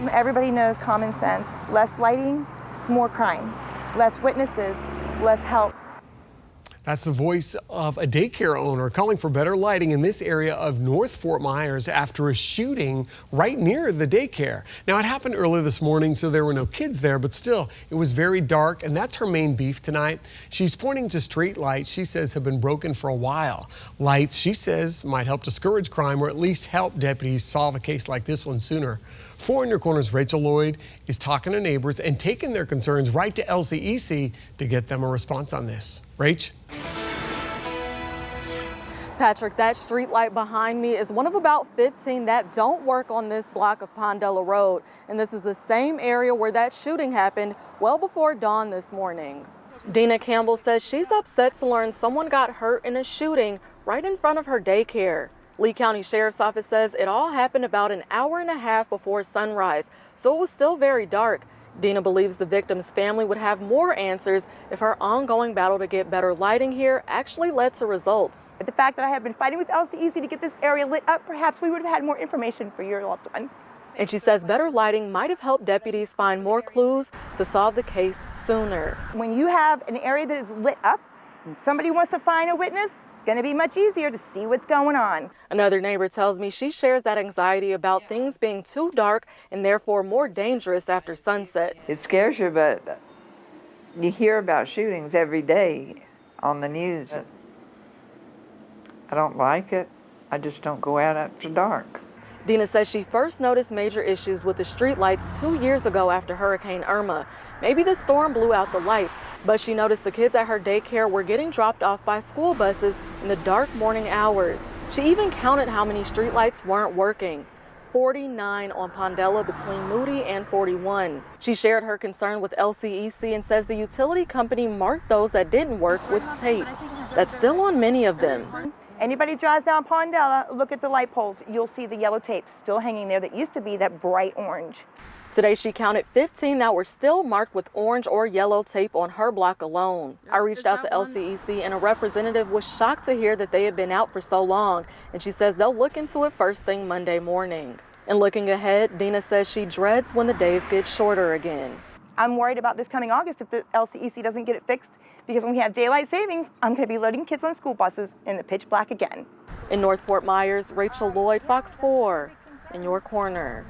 Everybody knows common sense. Less lighting, more crime. Less witnesses, less help. That's the voice of a daycare owner calling for better lighting in this area of North Fort Myers after a shooting right near the daycare. Now, it happened early this morning, so there were no kids there, but still, it was very dark, and that's her main beef tonight. She's pointing to street lights she says have been broken for a while. Lights, she says, might help discourage crime or at least help deputies solve a case like this one sooner. 4 in Your Corner's Rachel Lloyd is talking to neighbors and taking their concerns right to LCEC to get them a response on this. Rach? Patrick, that street light behind me is one of about 15 that don't work on this block of Pondella Road. And this is the same area where that shooting happened well before dawn this morning. Dina Campbell says she's upset to learn someone got hurt in a shooting right in front of her daycare. Lee County Sheriff's Office says it all happened about an hour and a half before sunrise, so it was still very dark. Dina believes the victim's family would have more answers if her ongoing battle to get better lighting here actually led to results. The fact that I have been fighting with LCEC to get this area lit up, perhaps we would have had more information for your loved one. And she says better lighting might have helped deputies find more clues to solve the case sooner. When you have an area that is lit up, and somebody wants to find a witness, it's going to be much easier to see what's going on. Another neighbor tells me she shares that anxiety about things being too dark and therefore more dangerous after sunset. It scares you, but you hear about shootings every day on the news. I don't like it. I just don't go out after dark. Dina says she first noticed major issues with the streetlights 2 years ago after Hurricane Irma. Maybe the storm blew out the lights, but she noticed the kids at her daycare were getting dropped off by school buses in the dark morning hours. She even counted how many streetlights weren't working. 49 on Pondella between Moody and 41. She shared her concern with LCEC and says the utility company marked those that didn't work with tape. That's still on many of them. Anybody drives down Pondella, look at the light poles. You'll see the yellow tape still hanging there that used to be that bright orange. Today, she counted 15 that were still marked with orange or yellow tape on her block alone. I reached out to LCEC, and a representative was shocked to hear that they had been out for so long, and she says they'll look into it first thing Monday morning. And looking ahead, Dina says she dreads when the days get shorter again. I'm worried about this coming August if the LCEC doesn't get it fixed, because when we have daylight savings, I'm going to be loading kids on school buses in the pitch black again. In North Fort Myers, Rachel Lloyd, Fox 4, in Your Corner.